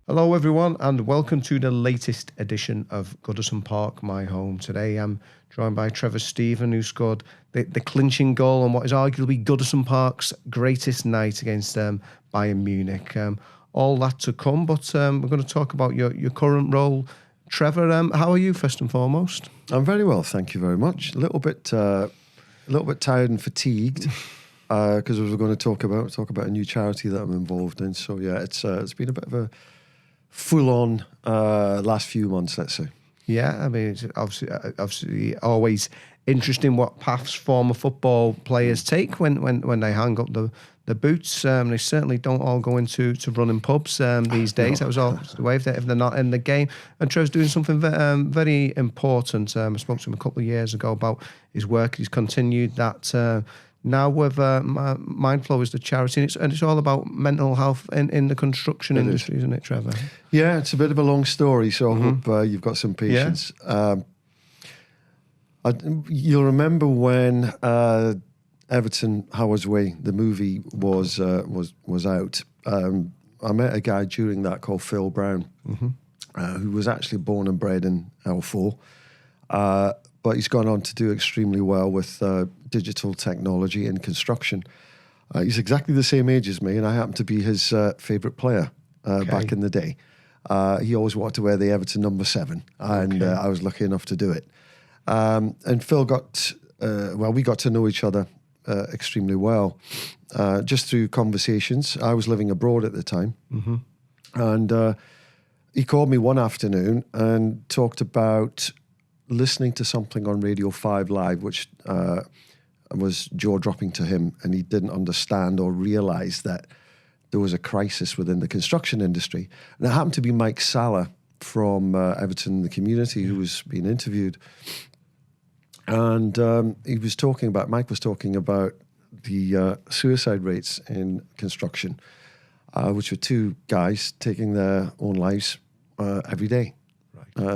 Hello everyone and welcome to the latest edition of Goodison Park, my home. Today I'm joined by Trevor Steven, who scored the clinching goal on what is arguably Goodison Park's greatest night against Bayern Munich. All that to come, but we're going to talk about your current role. Trevor, how are you first and foremost? I'm very well, thank you very much. A little bit tired and fatigued because we're going to talk about a new charity that I'm involved in. So yeah, it's been a bit of a full-on last few months, let's say. Yeah, I mean, it's obviously always interesting what paths former football players take when they hang up the boots. They certainly don't all go into running pubs these days. That was all the way if they're not in the game. And Trevor's doing something very important. I spoke to him a couple of years ago about his work. He's continued that now with Mindflow is the charity, and it's all about mental health in the construction industry, isn't it, Trevor? Yeah, it's a bit of a long story, so I hope you've got some patience. Yeah. You'll remember when Everton Howard's Way, the movie, was out. I met a guy during that called Phil Brown, who was actually born and bred in L4. But he's gone on to do extremely well with digital technology in construction. He's exactly the same age as me, and I happen to be his favourite player back in the day. He always wanted to wear the Everton number 7, and I was lucky enough to do it. And Phil we got to know each other extremely well just through conversations. I was living abroad at the time, and he called me one afternoon and talked about listening to something on Radio 5 Live, which was jaw-dropping to him, and he didn't understand or realise that there was a crisis within the construction industry. And it happened to be Mike Salah from Everton, the community, who was being interviewed. And Mike was talking about the suicide rates in construction, which were 2 guys taking their own lives every day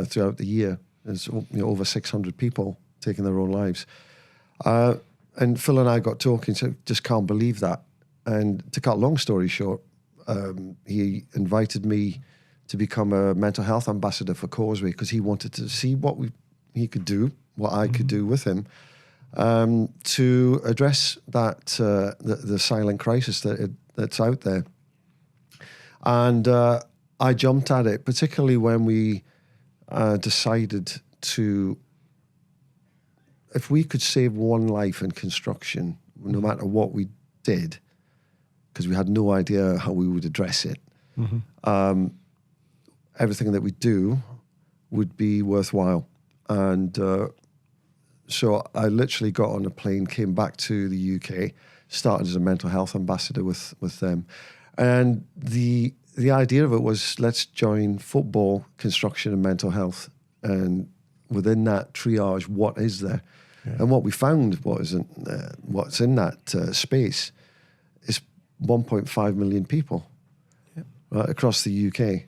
throughout the year. There's over 600 people taking their own lives. And Phil and I got talking, so just can't believe that. And to cut a long story short, he invited me to become a mental health ambassador for Causeway because he wanted to see what he could do, what I could do with him, to address that the silent crisis that's out there. And I jumped at it, particularly when we decided to, if we could save one life in construction, no matter what we did, because we had no idea how we would address it, everything that we do would be worthwhile. And so I literally got on a plane, came back to the UK, started as a mental health ambassador with them. And the idea of it was, let's join football, construction and mental health. And within that triage, what is there? Yeah. And what we found what's in that space is 1.5 million people right, across the UK.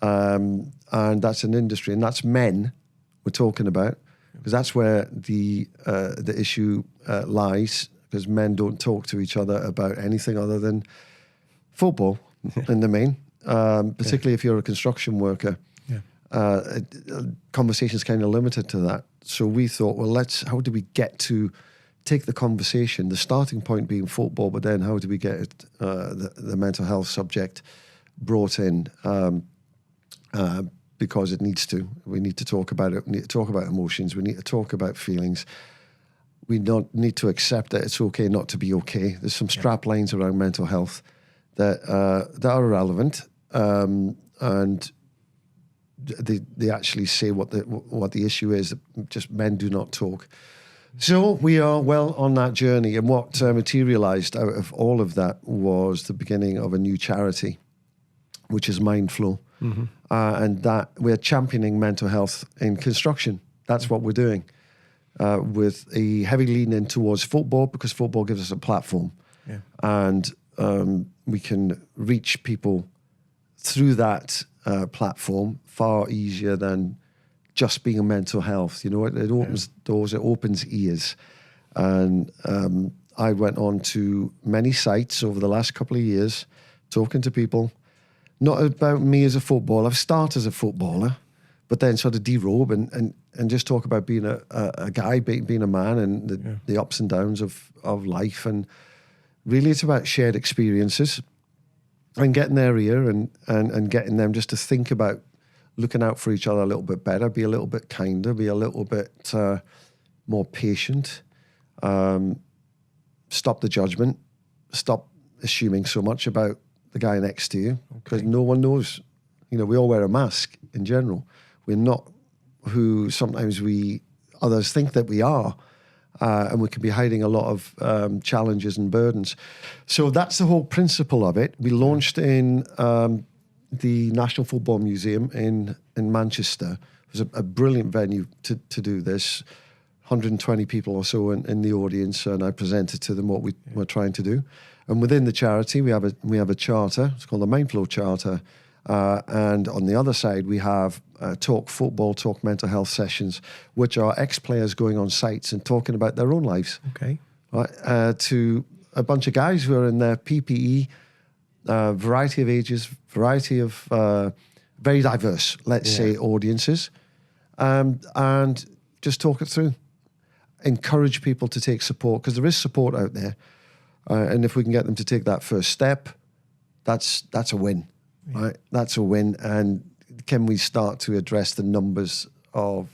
And that's an industry, and that's men we're talking about, because that's where the issue lies, because men don't talk to each other about anything other than football in the main, particularly if you're a construction worker. Conversation's kind of limited to that. So we thought, well, how do we get to take the conversation, the starting point being football, but then how do we get the mental health subject brought in? Because it needs to. We need to talk about it. We need to talk about emotions. We need to talk about feelings. We don't need to accept that it's okay not to be okay. There's some strap lines around mental health that are relevant, and they actually say what the issue is. Just men do not talk. So we are well on that journey, and what materialised out of all of that was the beginning of a new charity, which is Mindflow, and that we're championing mental health in construction. That's what we're doing, with a heavy lean in towards football, because football gives us a platform, and we can reach people through that platform far easier than just being a mental health. You know, it opens doors, it opens ears. And I went on to many sites over the last couple of years, talking to people, not about me as a footballer. I've started as a footballer, but then sort of derobe and just talk about being a guy, being a man, and the ups and downs of life. And really it's about shared experiences and getting their ear and getting them just to think about looking out for each other a little bit better, be a little bit kinder, be a little bit more patient, stop the judgment, stop assuming so much about the guy next to you, because no one knows. You know, we all wear a mask in general. We're not who sometimes others think that we are, and we could be hiding a lot of challenges and burdens. So that's the whole principle of it. We launched in the National Football Museum in Manchester. It was a brilliant venue to do this. 120 people or so in the audience, and I presented to them what we were trying to do. And within the charity, we have a charter. It's called the Mindflow Charter. And on the other side, we have talk football, talk mental health sessions, which are ex-players going on sites and talking about their own lives. Okay. Right, to a bunch of guys who are in their PPE, variety of ages, variety of very diverse, let's say, audiences, and just talk it through. Encourage people to take support, because there is support out there. And if we can get them to take that first step, that's a win. Right, that's a win. And can we start to address the numbers of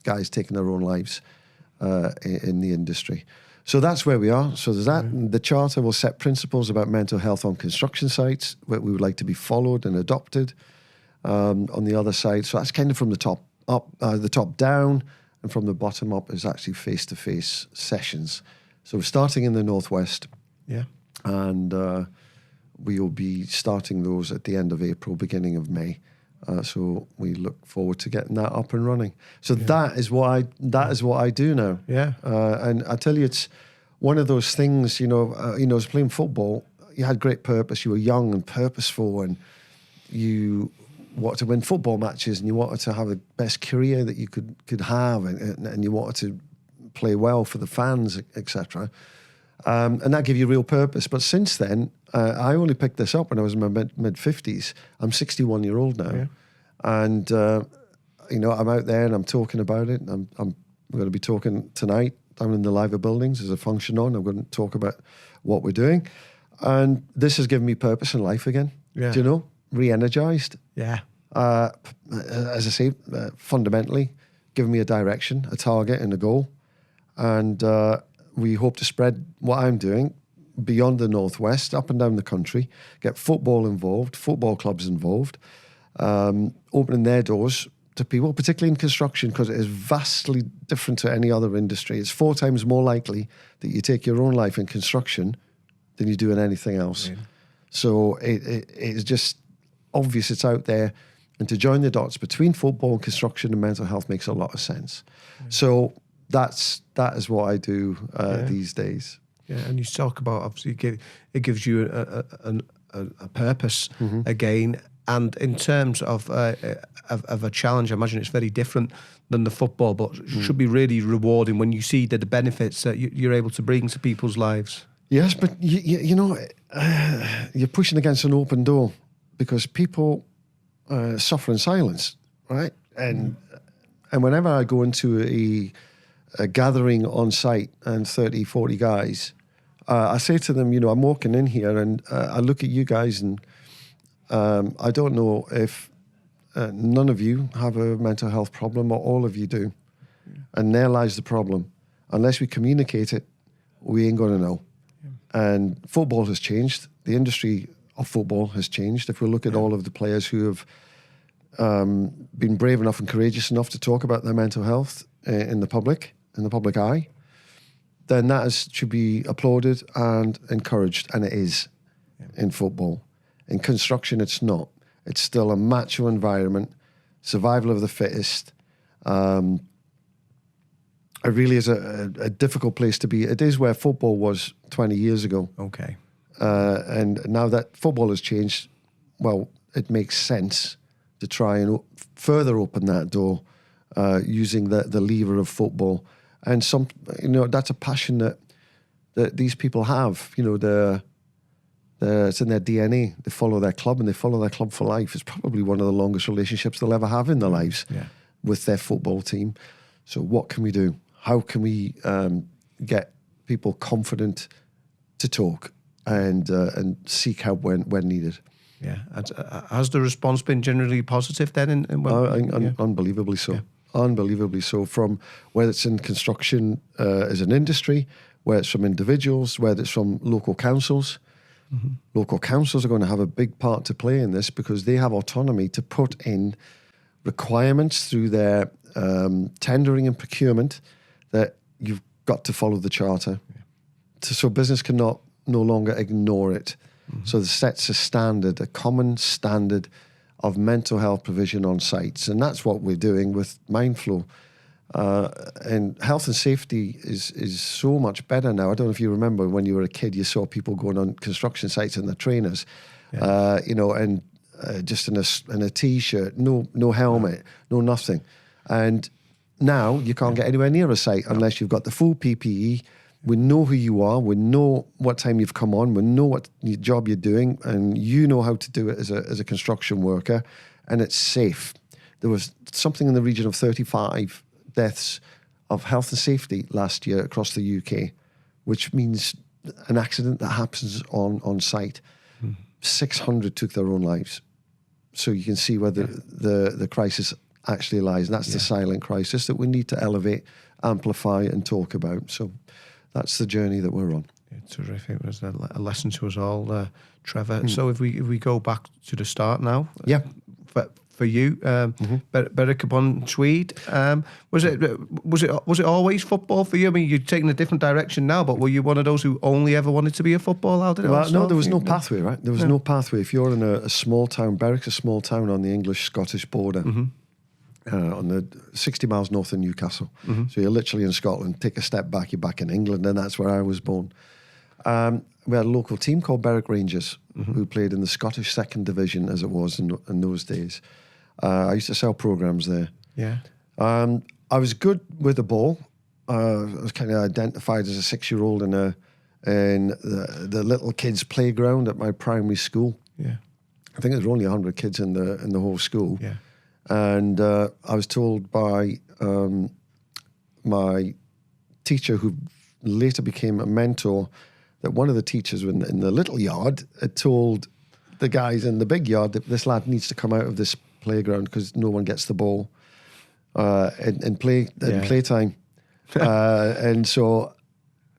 guys taking their own lives in the industry? So that's where we are. So there's that. The charter will set principles about mental health on construction sites, where we would like to be followed and adopted. On the other side, so that's kind of from the top up, the top down, and from the bottom up is actually face-to-face sessions. So we're starting in the Northwest, and we will be starting those at the end of April, beginning of May. So we look forward to getting that up and running. So that is what I do now. And I tell you, it's one of those things. I was playing football. You had great purpose. You were young and purposeful, and you wanted to win football matches, and you wanted to have the best career that you could have, and you wanted to play well for the fans, etc. And that gave you real purpose. But since then, I only picked this up when I was in my mid-50s. I'm 61-year-old now. And, I'm out there and I'm talking about it. I'm going to be talking tonight down in the Liver buildings. There's a function on. I'm going to talk about what we're doing. And this has given me purpose in life again. Do you know? Re-energized. As I say, fundamentally, giving me a direction, a target and a goal. And we hope to spread what I'm doing beyond the Northwest, up and down the country, get football involved, football clubs involved, opening their doors to people, particularly in construction, because it is vastly different to any other industry. It's 4 times more likely that you take your own life in construction than you do in anything else. So it's just obvious it's out there. And to join the dots between football and construction and mental health makes a lot of sense. So that is what I do these days. And you talk about, obviously, it gives you a purpose again. And in terms of a challenge, I imagine it's very different than the football, but should be really rewarding when you see the benefits that you're able to bring to people's lives. Yes, but you're pushing against an open door, because people suffer in silence, right? And whenever I go into a gathering on site and 30, 40 guys, I say to them, I'm walking in here and I look at you guys, and I don't know if none of you have a mental health problem or all of you do. And there lies the problem. Unless we communicate it, we ain't going to know. And football has changed. The industry of football has changed. If we look at all of the players who have been brave enough and courageous enough to talk about their mental health in the public eye, then that should be applauded and encouraged, and it is in football. In construction, it's not. It's still a macho environment, survival of the fittest. It really is a difficult place to be. It is where football was 20 years ago. Okay. And now that football has changed, well, it makes sense to try and further open that door using the lever of football. And that's a passion that these people have. They're It's in their DNA. They follow their club and they follow their club for life. It's probably one of the longest relationships they'll ever have in their lives with their football team. So what can we do? How can we get people confident to talk and seek help when needed? Yeah. Has the response been generally positive then? Unbelievably so. Yeah. Unbelievably so. From whether it's in construction as an industry, whether it's from individuals, whether it's from local councils. Mm-hmm. Local councils are going to have a big part to play in this because they have autonomy to put in requirements through their tendering and procurement that you've got to follow the charter. Yeah. So business cannot no longer ignore it. Mm-hmm. So it sets a standard, a common standard of mental health provision on sites. And that's what we're doing with Mindflow. And health and safety is so much better now. I don't know if you remember when you were a kid, you saw people going on construction sites in their trainers, and just in a t-shirt, no helmet, no nothing. And now you can't get anywhere near a site unless you've got the full PPE. We know who you are. We know what time you've come on. We know what job you're doing, and you know how to do it as a construction worker, and it's safe. There was something in the region of 35 deaths of health and safety last year across the UK, which means an accident that happens on site. 600 took their own lives. So you can see where the crisis actually lies. And that's the silent crisis that we need to elevate, amplify, and talk about. So that's the journey that we're on. Yeah, terrific. It was a lesson to us all, Trevor. So if we go back to the start now, for you, Berwick-upon-Tweed, was it always football for you? I mean, you're taking a different direction now, but were you one of those who only ever wanted to be a footballer? How did it all start? No, there was no pathway, right? There was no pathway. If you're in a small town, Berwick's a small town on the English-Scottish border. Mm-hmm. On the 60 miles north of Newcastle. Mm-hmm. So you're literally in Scotland. Take a step back, you're back in England, and that's where I was born. We had a local team called Berwick Rangers, who played in the Scottish second division, as it was in those days. I used to sell programs there. Yeah. I was good with the ball. I was kind of identified as a 6-year-old in the little kids' playground at my primary school. Yeah. I think there were only 100 kids in the whole school. Yeah. And I was told by my teacher, who later became a mentor, that one of the teachers in the little yard had told the guys in the big yard that this lad needs to come out of this playground because no one gets the ball in playtime. And so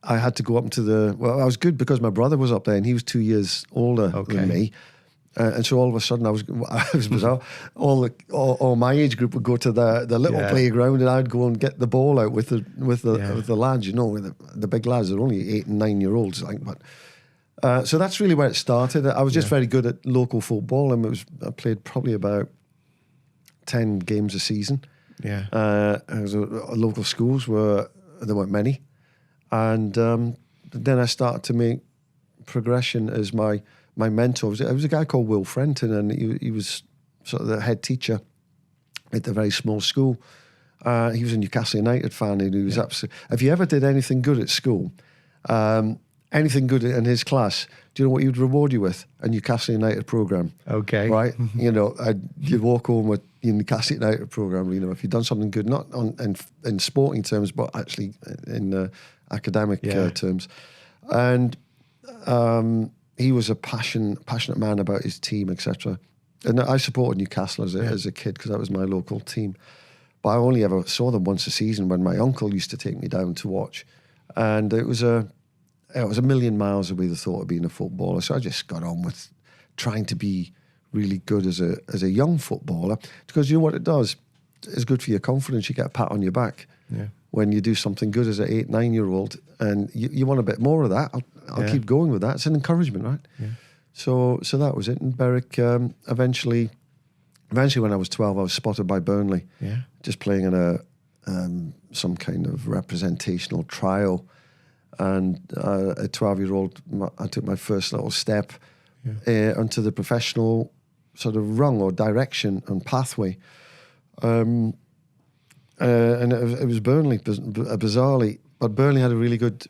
I had to go up to I was good because my brother was up there and he was 2 years older than me. And so all of a sudden I was bizarre. All my age group would go to the little playground, and I'd go and get the ball out with the lads. With the big lads. They're only 8 and 9 year olds. So that's really where it started. I was just very good at local football, and I played probably about 10 games a season. Yeah. Local schools there weren't many, and then I started to make progression as my mentor. It was a guy called Will Frenton, and he was sort of the head teacher at the very small school. He was a Newcastle United fan, and he was absolutely... If you ever did anything good at school, anything good in his class, do you know what he would reward you with? A Newcastle United programme. Okay. Right? You'd walk home with your Newcastle United programme, if you'd done something good, not in sporting terms, but actually in academic terms. And... he was a passionate man about his team, etc. And I supported Newcastle as a kid because that was my local team. But I only ever saw them once a season when my uncle used to take me down to watch. And it was a million miles away the thought of being a footballer. So I just got on with trying to be really good as a young footballer, because you know what it does? It's good for your confidence. You get a pat on your back. Yeah. When you do something good as an 8, 9 year old, and you want a bit more of that, I'll keep going with that. It's an encouragement, right? Yeah. So that was it. And Berwick, eventually when I was 12, I was spotted by Burnley, just playing in some kind of representational trial. And a 12-year-old, I took my first little step onto the professional sort of rung or direction and pathway. And it was Burnley, bizarrely, but Burnley had a really good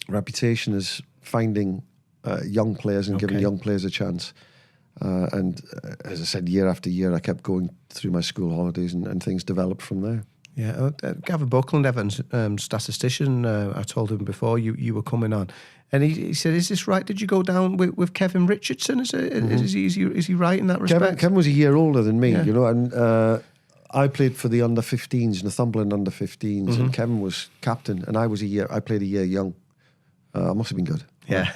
reputation as finding young players and giving young players a chance. And as I said, year after year, I kept going through my school holidays, and things developed from there. Yeah, Gavin Buckland, Everton's statistician, I told him before you were coming on, and he said, "Is this right? Did you go down with Kevin Richardson? Is he right in that respect?" Kevin was a year older than me, and I played for the under-15s, Northumberland under-15s, and Kevin was captain, and I played a year young. I must have been good. Yeah.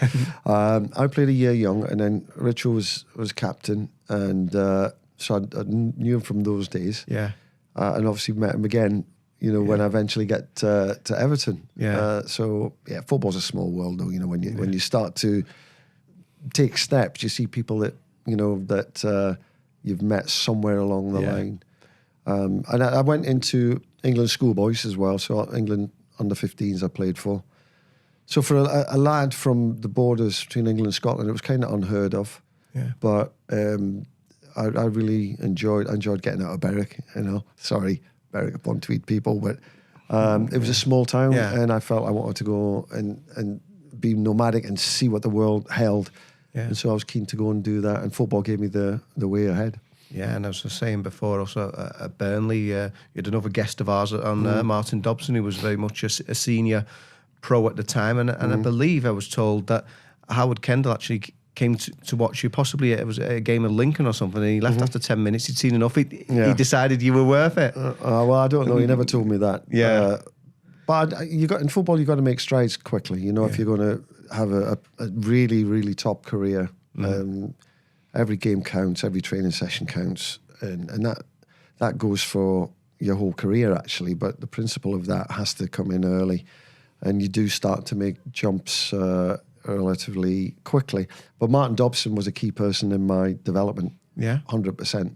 I played a year young, and then Richard was captain, and so I knew him from those days. Yeah. And obviously met him again, when I eventually get to Everton. Yeah. So football's a small world, though. When you start to take steps, you see people that that you've met somewhere along the line. And I went into England schoolboys as well. So England under-15s I played for. So for a lad from the borders between England and Scotland, it was kind of unheard of. Yeah. But I really enjoyed getting out of Berwick. Sorry, Berwick-upon-Tweed people, but it was a small town, and I felt I wanted to go and be nomadic and see what the world held. Yeah. And so I was keen to go and do that, and football gave me the way ahead. Yeah, and as I was saying before, also at Burnley, you had another guest of ours on Martin Dobson, who was very much a senior pro at the time, and I believe I was told that Howard Kendall actually came to watch you. Possibly it was a game of Lincoln or something, and he left after 10 minutes. He'd seen enough. He decided you were worth it. Well, I don't know. He never told me that. Yeah. But in football, you got to make strides quickly. If you're going to have a really, really top career, every game counts, every training session counts, and that goes for your whole career actually. But the principle of that has to come in early, and you do start to make jumps relatively quickly. But Martin Dobson was a key person in my development. Yeah, 100%.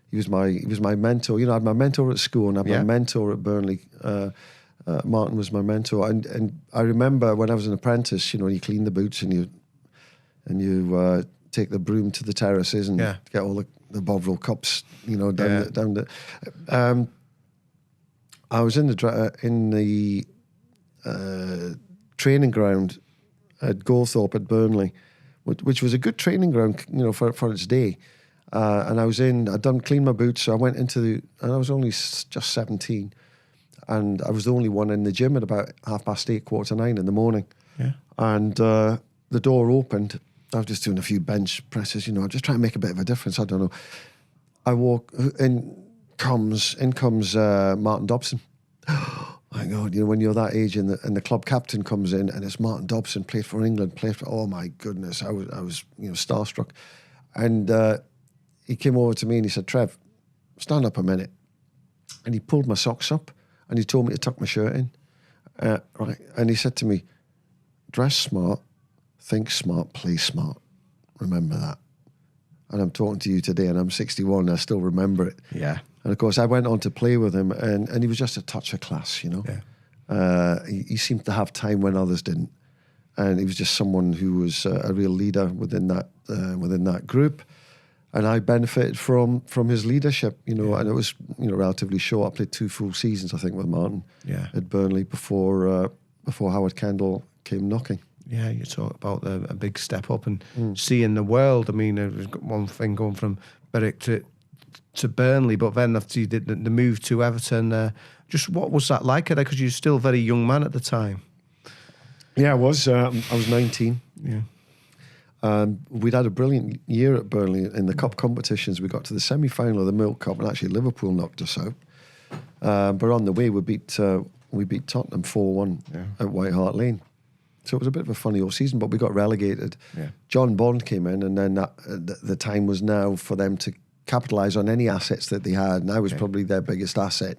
He was my mentor. I had my mentor at school, and I had my mentor at Burnley. Martin was my mentor, and I remember when I was an apprentice. You clean the boots and you take the broom to the terraces and get all the Bovril cups. Down the. I was in the training ground at Goldthorpe at Burnley, which was a good training ground, for its day. And I'd done clean my boots, so I went and I was only just 17, and I was the only one in the gym at about 8:30, 8:45 in the morning. Yeah. And the door opened. I was just doing a few bench presses, I'm just trying to make a bit of a difference. I don't know. I walk, in comes Martin Dobson. My God, when you're that age and the club captain comes in and it's Martin Dobson, played for England, oh my goodness, I was starstruck. And he came over to me and he said, "Trev, stand up a minute." And he pulled my socks up and he told me to tuck my shirt in. Right. And he said to me, "Dress smart, think smart, play smart. Remember that." And I'm talking to you today and I'm 61 and I still remember it. Yeah. And of course, I went on to play with him, and he was just a touch of class, Yeah. He seemed to have time when others didn't, and he was just someone who was a real leader within that group. And I benefited from his leadership, and it was relatively short. I played 2 full seasons, I think, with Martin at Burnley before Howard Kendall came knocking. Yeah, you talk about a big step up and seeing the world. I mean, there's one thing going from Berwick to Burnley, but then after you did the move to Everton, just what was that like? Because you're still a very young man at the time. Yeah, I was. I was 19. Yeah. We'd had a brilliant year at Burnley in the cup competitions. We got to the semi-final of the Milk Cup, and actually Liverpool knocked us out. But on the way, we beat Tottenham 4-1 at White Hart Lane. So it was a bit of a funny old season, but we got relegated. Yeah. John Bond came in, and then the time was now for them to capitalise on any assets that they had, and I was probably their biggest asset.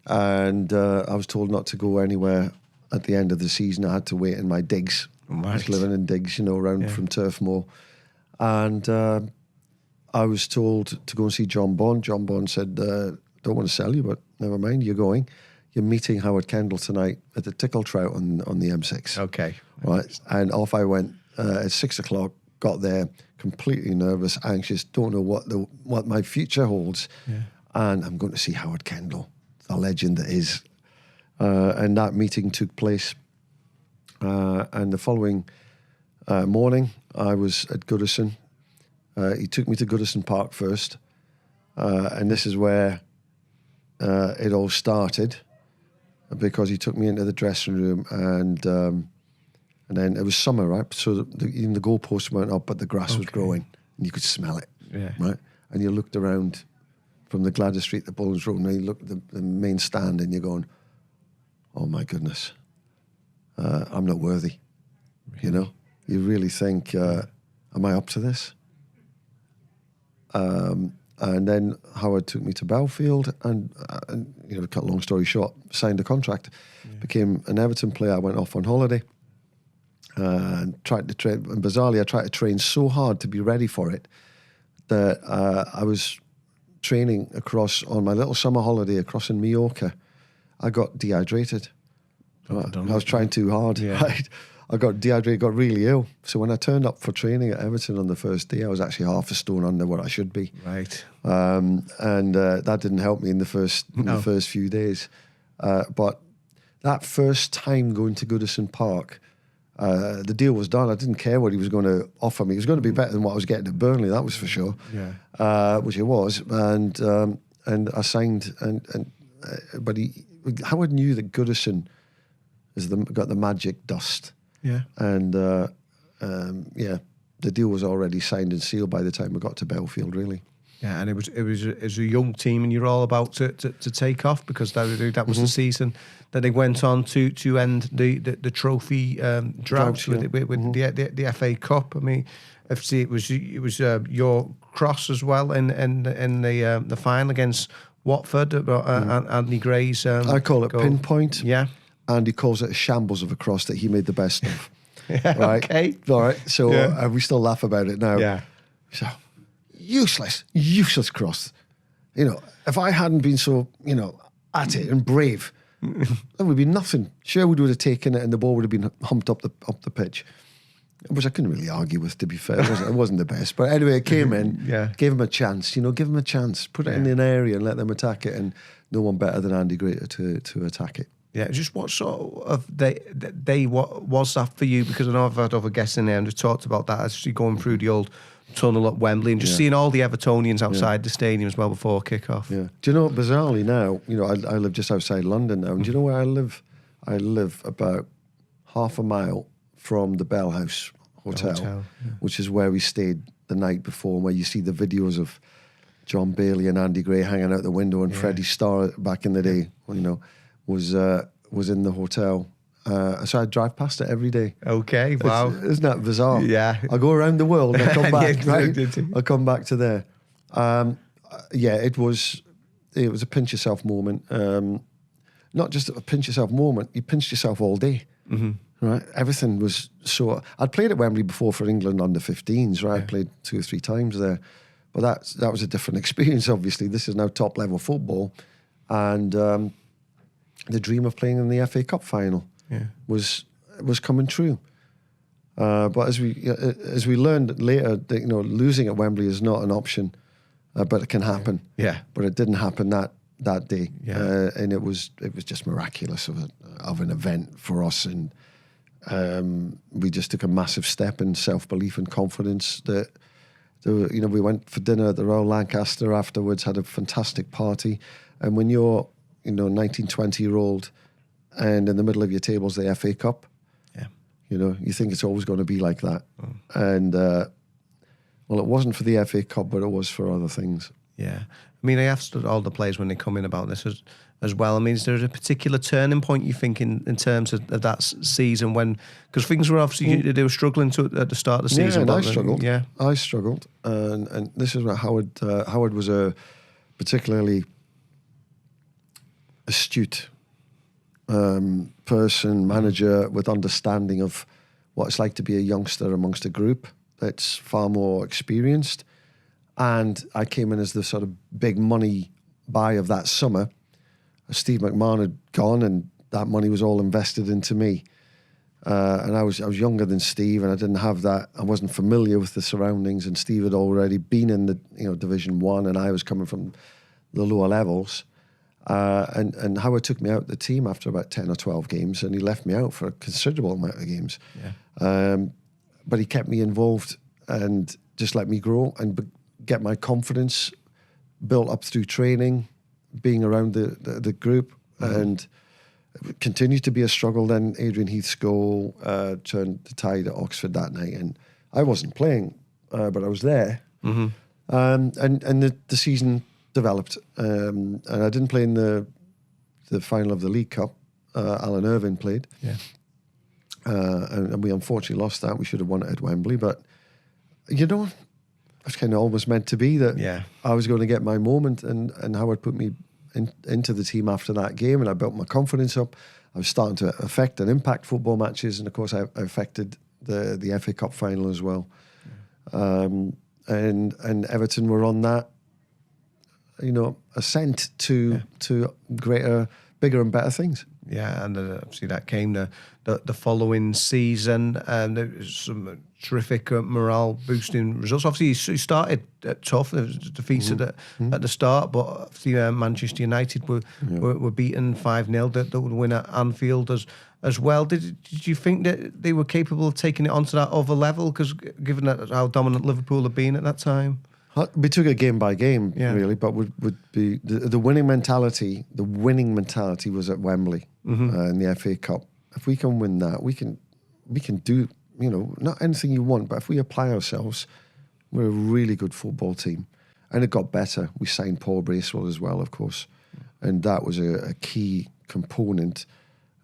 And I was told not to go anywhere at the end of the season. I had to wait in my digs. Right. I was living in digs, around from Turf Moor. And I was told to go and see John Bond. John Bond said, "Don't want to sell you, but never mind, you're going. You're meeting Howard Kendall tonight at the Tickle Trout on the M6. Okay. Right. And off I went at 6 o'clock, got there, completely nervous, anxious, don't know what my future holds. Yeah. And I'm going to see Howard Kendall, the legend that is. And that meeting took place. And the following morning, I was at Goodison. He took me to Goodison Park first, and this is where it all started, because he took me into the dressing room, and then it was summer, right? So even the goalposts weren't up, but the grass was growing, and you could smell it, right? And you looked around from the Gladys Street, the Bullens Road, and you looked at the main stand, and you're going, oh my goodness, I'm not worthy, you know? You really think, am I up to this? And then Howard took me to Belfield, and you know, cut a long story short, signed a contract, became an Everton player. I went off on holiday and tried to train. And bizarrely, I tried to train so hard to be ready for it that I was training across on my little summer holiday across in Mallorca. I got dehydrated. I was trying too hard. Right? I got dehydrated, got really ill. So when I turned up for training at Everton on the first day, I was actually half a stone under what I should be. Right. And that didn't help me in the first few days. But that first time going to Goodison Park, the deal was done. I didn't care what he was going to offer me. It was going to be better than what I was getting at Burnley, that was for sure. Yeah. Which it was. And I signed. But Howard knew that Goodison got the magic dust. Yeah. And the deal was already signed and sealed by the time we got to Belfield, really. Yeah, and it was a young team, and you're all about to take off, because that was the season that they went on to end the trophy drought with the FA Cup. I mean, FC, it was your cross as well in the final against Watford. Andy Gray's. I call it goal. Pinpoint. Yeah. And he calls it a shambles of a cross that he made the best of. Right? Okay. All right. So we still laugh about it now. Yeah. So useless cross. You know, if I hadn't been so, you know, at it and brave, there would be nothing. Sherwood would have taken it and the ball would have been humped up the pitch, which I couldn't really argue with, to be fair. It wasn't the best. But anyway, it came in, gave him a chance. You know, give him a chance. Put it in an area and let them attack it. And no one better than Andy Gray to attack it. Yeah, just what sort of day what was that for you? Because I know I've had other guests in there and we've talked about that, actually going through the old tunnel at Wembley and just seeing all the Evertonians outside the stadium as well before kick-off. Yeah. Do you know, bizarrely now, you know, I live just outside London now, and do you know where I live? I live about half a mile from the Bell House Hotel, which is where we stayed the night before, and where you see the videos of John Bailey and Andy Gray hanging out the window, and Freddie Starr back in the day, you know, was in the hotel. So I drive past it every day. Okay, wow. Isn't that bizarre? Yeah. I go around the world and I come back, right? I come back to there. It was a pinch yourself moment. Not just a pinch yourself moment, you pinched yourself all day. Right? Everything was so... I'd played at Wembley before for England under 15s, right? I played 2 or 3 times there. But that was a different experience, obviously. This is now top level football. And the dream of playing in the FA Cup final was coming true. But as we learned later, that, you know, losing at Wembley is not an option, but it can happen. Yeah. But it didn't happen that day. Yeah. And it was just miraculous of an event for us, and we just took a massive step in self-belief and confidence. That you know, we went for dinner at the Royal Lancaster afterwards, had a fantastic party, and when you're, you know, 19, 20-year-old, and in the middle of your table's the FA Cup. Yeah. You know, you think it's always going to be like that. And, well, it wasn't for the FA Cup, but it was for other things. Yeah. I mean, I asked all the players when they come in about this as well. I mean, is there a particular turning point you think in terms of that season when... Because things were obviously... They were struggling at the start of the season. Yeah, and I struggled. And this is what Howard was a particularly astute person, manager with understanding of what it's like to be a youngster amongst a group that's far more experienced. And I came in as the sort of big money buy of that summer. Steve McMahon had gone, and that money was all invested into me. And I was younger than Steve, and I didn't have that. I wasn't familiar with the surroundings, and Steve had already been in the Division 1, and I was coming from the lower levels. And Howard took me out the team after about 10 or 12 games, and he left me out for a considerable amount of games. Yeah. but he kept me involved and just let me grow and get my confidence built up through training, being around the group, and it continued to be a struggle. Then Adrian Heath's goal turned the tide at Oxford that night, and I wasn't playing, but I was there. And the season developed, and I didn't play in the final of the League Cup. Alan Irvine played, and we unfortunately lost that. We should have won it at Wembley, but you know, it's kind of almost meant to be that I was going to get my moment, and Howard put me into the team after that game, and I built my confidence up. I was starting to affect and impact football matches, and of course I affected the FA Cup final as well. And Everton were on that, ascent to greater, bigger and better things. Yeah, and obviously that came the following season, and there was some terrific morale boosting results. Obviously, he started tough. There was defeated at the start, but obviously Manchester United were beaten 5-0. That would win at Anfield as well. Did you think that they were capable of taking it onto that other level? Because given that how dominant Liverpool had been at that time. We took it game by game, really, but would be the winning mentality. The winning mentality was at Wembley in the FA Cup. If we can win that, we can do not anything you want, but if we apply ourselves, we're a really good football team, and it got better. We signed Paul Bracewell as well, of course, and that was a key component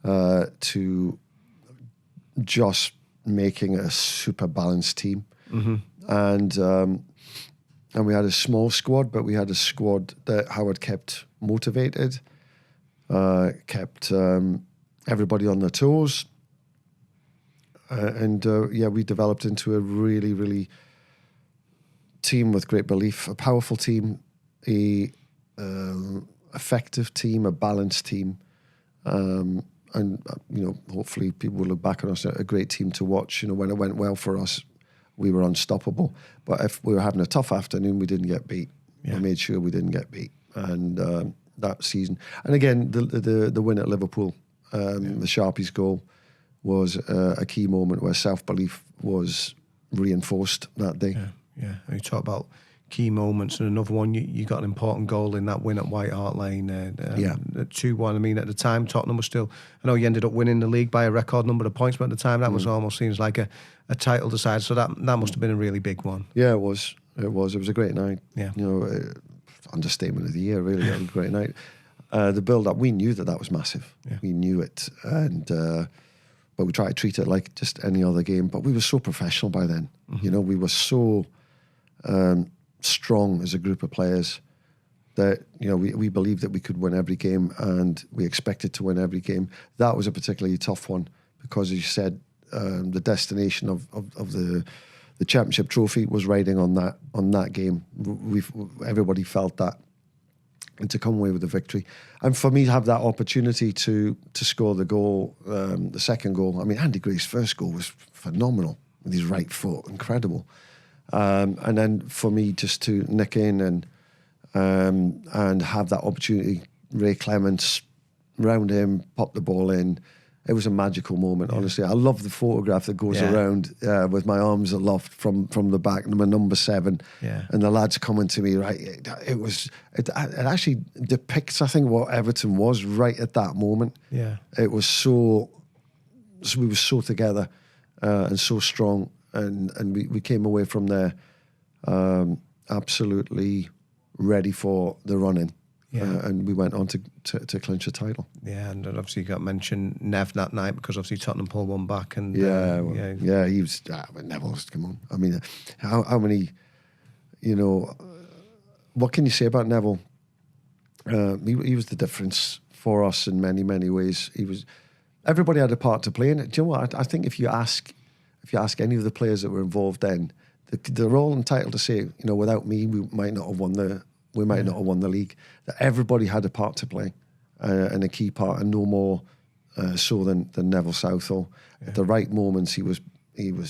to just making a super balanced team, and we had a small squad, but we had a squad that Howard kept motivated, kept everybody on their toes. We developed into a really, really team with great belief, a powerful team, a effective team, a balanced team. Hopefully people will look back on us, a great team to watch. When it went well for us, we were unstoppable. But if we were having a tough afternoon, we didn't get beat. We made sure we didn't get beat. And that season, and again, the win at Liverpool, the Sharpies goal was a key moment where self-belief was reinforced that day. Yeah. And you talk about key moments, and another one, you got an important goal in that win at White Hart Lane, 2-1. I mean, at the time, Tottenham was still, I know you ended up winning the league by a record number of points, but at the time, that was almost seems like a title decider, so that must have been a really big one. Yeah, it was. It was a great night. Yeah. Understatement of the year, really. It was a great night. The build-up, we knew that was massive. Yeah. We knew it, and but we tried to treat it like just any other game. But we were so professional by then. We were so strong as a group of players that we believed that we could win every game, and we expected to win every game. That was a particularly tough one because, as you said, the destination of the championship trophy was riding on that game. Everybody felt that, and to come away with the victory, and for me to have that opportunity to score the goal, the second goal. I mean, Andy Gray's first goal was phenomenal with his right foot, incredible. And then for me just to nick in and have that opportunity, Ray Clements round him, pop the ball in. It was a magical moment, honestly. I love the photograph that goes around with my arms aloft from the back, number 7, and the lads coming to me. Right, it actually depicts, I think, what Everton was right at that moment. Yeah, it was we were so together and so strong, and we came away from there absolutely ready for the run-in. Yeah. And we went on to clinch a title. Yeah, and obviously you got mentioned Nev that night because obviously Tottenham pulled one back. And he was Neville's. Come on, I mean, how many? What can you say about Neville? He was the difference for us in many ways. Everybody had a part to play in it. Do you know what? I think if you ask any of the players that were involved then, they're all entitled to say, without me, we might not have won the league. That everybody had a part to play, and a key part, and no more so than Neville Southall. At the right moments, he was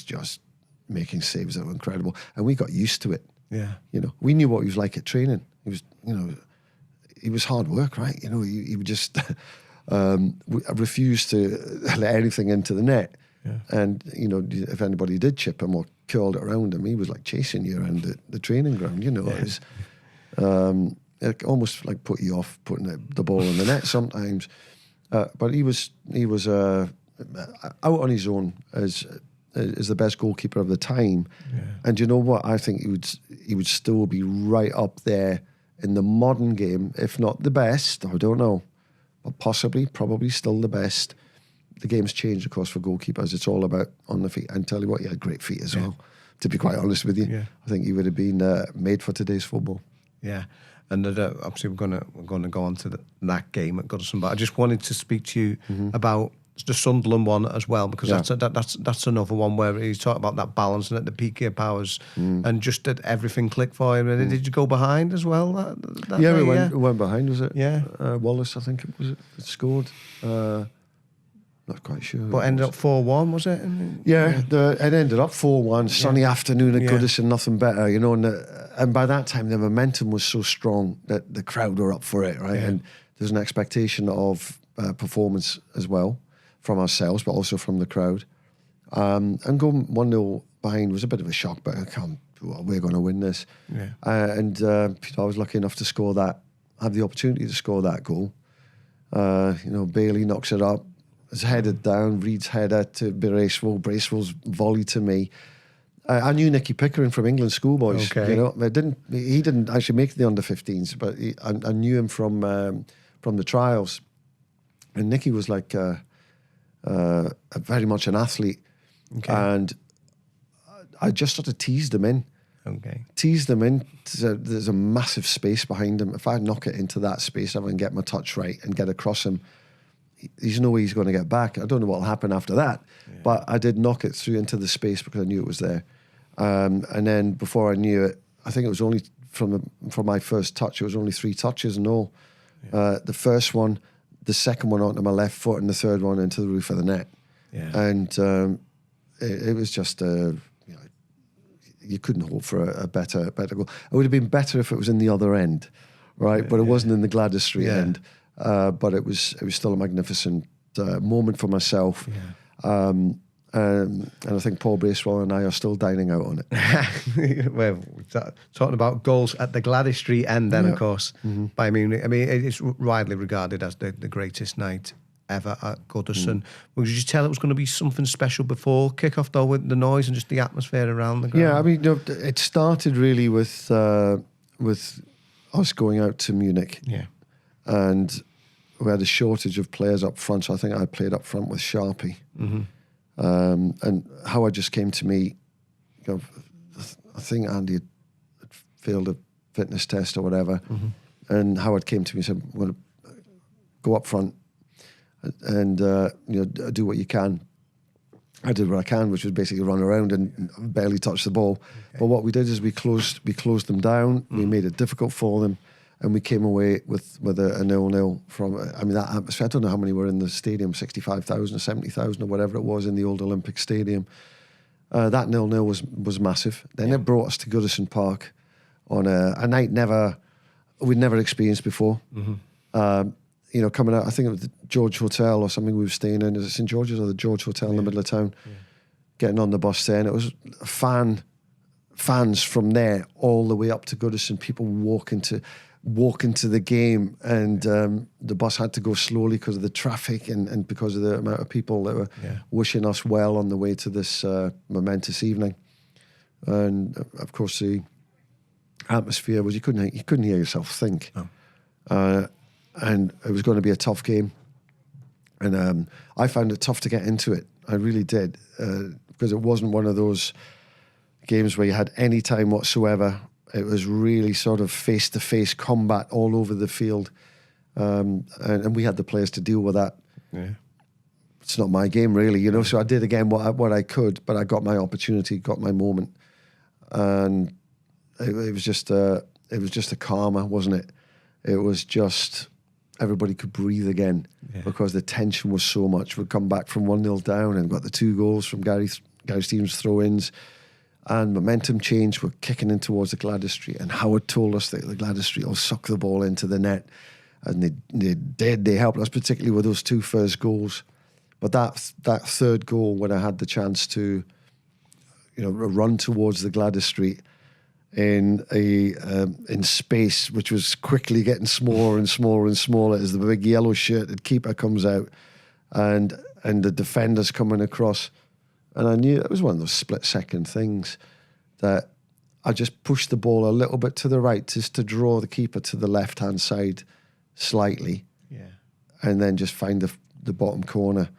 just making saves that were incredible, and we got used to it. Yeah, we knew what he was like at training. He was hard work, right? He would just refuse to let anything into the net. And, if anybody did chip him or curled it around him, he was like chasing you around the training ground, It was, it almost like put you off putting the ball in the net sometimes. But he was out on his own as the best goalkeeper of the time. Yeah. And you know what? I think he would still be right up there in the modern game, if not the best. I don't know, but probably still the best. The game's changed, of course, for goalkeepers. It's all about on the feet. And tell you what, he had great feet as well. To be quite honest with you, I think he would have been made for today's football. Yeah, and obviously we're going to go on to that game at Goodison, but I just wanted to speak to you about the Sunderland one as well, because that's another one where he's talking about that balance and at the PK powers and just that everything clicked for him. And did you go behind as well? That day, we went behind. Was it? Yeah, Wallace, I think it scored. Not quite sure. But ended up 4-1, was it? It ended up 4-1. Sunny afternoon at Goodison, nothing better, And by that time, the momentum was so strong that the crowd were up for it, right? Yeah. And there's an expectation of performance as well from ourselves, but also from the crowd. And going 1-0 behind was a bit of a shock, but we're going to win this. Yeah. I was lucky enough to have the opportunity to score that goal. Bailey knocks it up. It's headed down, Reed's header to Bracewell's volley to me. I knew Nicky Pickering from England schoolboys. Okay. He didn't actually make the under-15s, but I knew him from the trials. And Nicky was like very much an athlete. Okay. And I just sort of teased him in. Okay. Teased him in. There's a massive space behind him. If I knock it into that space, I can get my touch right and get across him. There's no way he's going to get back. I don't know what will happen after that, but I did knock it through into the space because I knew it was there. And then before I knew it, I think it was only from my first touch, it was only 3 touches and all. Yeah. The first one, the second one onto my left foot, and the third one into the roof of the net. Yeah. And it was just you couldn't hope for a better goal. It would have been better if it was in the other end, right? But it wasn't in the Gladys Street end. But it was still a magnificent moment for myself. Yeah. And I think Paul Bracewell and I are still dining out on it. Well, talking about goals at the Gladys Street end then, of course, Bayern Munich. I mean, it's widely regarded as the greatest night ever at Goodison. Would you just tell it was going to be something special before kick-off, though, with the noise and just the atmosphere around the ground? Yeah, I mean, it started really with us going out to Munich. Yeah. And we had a shortage of players up front, so I think I played up front with Sharpie. And Howard just came to me. I think Andy had failed a fitness test or whatever, and Howard came to me and said, "Well, go up front and do what you can." I did what I can, which was basically run around and barely touch the ball. Okay. But what we did is we closed them down. We made it difficult for them. And we came away with a 0-0 from, that atmosphere. I don't know how many were in the stadium, 65,000 or 70,000 or whatever it was in the old Olympic Stadium. That 0-0 was massive. Then it brought us to Goodison Park on a night we'd never experienced before. Coming out, I think it was the George Hotel or something we were staying in. Is it St. George's or the George Hotel in the middle of town? Yeah. Getting on the bus there, and it was fans from there all the way up to Goodison, people walking to the game, and the bus had to go slowly because of the traffic and because of the amount of people that were wishing us well on the way to this momentous evening. And of course the atmosphere was you couldn't hear yourself think. And it was going to be a tough game, and I found it tough to get into it. I really did, because it wasn't one of those games where you had any time whatsoever. It was really sort of face-to-face combat all over the field. And we had the players to deal with that. Yeah. It's not my game, really, So I did, again, what I could, but I got my opportunity, got my moment. And it was just a karma, wasn't it? It was just everybody could breathe again because the tension was so much. We'd come back from 1-0 down and got the 2 goals from Gary Stevens' throw-ins. And momentum changed. We're kicking in towards the Gladys Street, and Howard told us that the Gladys Street will suck the ball into the net, and they did. They helped us, particularly with those 2 first goals. But that third goal, when I had the chance to, run towards the Gladys Street in space, which was quickly getting smaller and smaller and smaller as the big yellow shirted keeper comes out, and the defenders coming across, and I knew it was one of those split second things that I just pushed the ball a little bit to the right just to draw the keeper to the left hand side slightly, and then just find the bottom corner.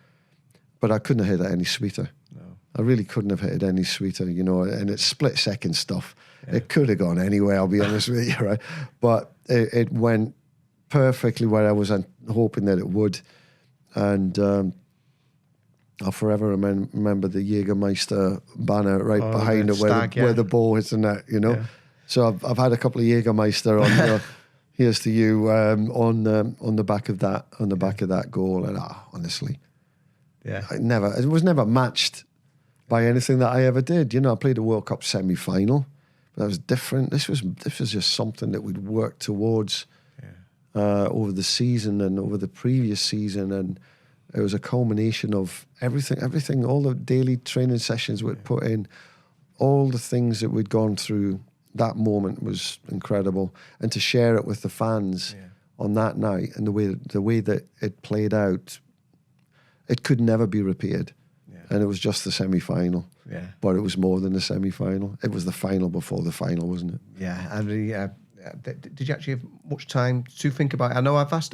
But I couldn't have hit it any sweeter. No. I really couldn't have hit it any sweeter, and it's split second stuff. Yeah. It could have gone anywhere, I'll be honest with you, right? But it went perfectly where I was hoping that it would. And I'll forever remember the Jägermeister banner right behind it where the ball hits the net, Yeah. So I've had a couple of Jägermeister on here's to you on the back of that goal. And honestly, it was never matched by anything that I ever did. I played a World Cup semi-final, but that was different. This was just something that we'd worked towards over the season and over the previous season, and it was a culmination of everything, all the daily training sessions we'd put in, all the things that we'd gone through. That moment was incredible, and to share it with the fans on that night and the way that it played out, it could never be repeated. And it was just the semi-final. Yeah. But it was more than the semi-final. It was the final before the final, wasn't it? Yeah. And did you actually have much time to think about it? I know I've asked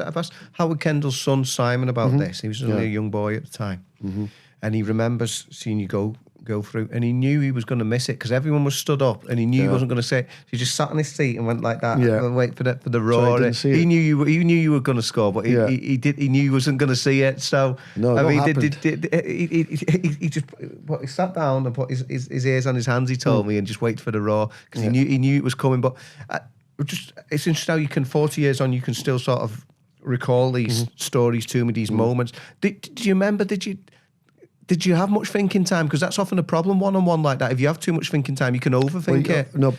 Howard Kendall's son Simon about this. He was only a young boy at the time. Mm-hmm. And he remembers seeing you go through, and he knew he was going to miss it because everyone was stood up, and he knew he wasn't going to say it. So he just sat in his seat and went like that and wait for the roar. So he knew you were going to score, but he knew he wasn't going to see it. So he just sat down and put his ears on his hands. He told me, and just waited for the roar because he knew it was coming. But it's interesting how you can 40 years on, you can still sort of recall these stories to me, these moments. Did you remember? Did you have much thinking time? Because that's often a problem one-on-one like that. If you have too much thinking time, you can overthink it. No,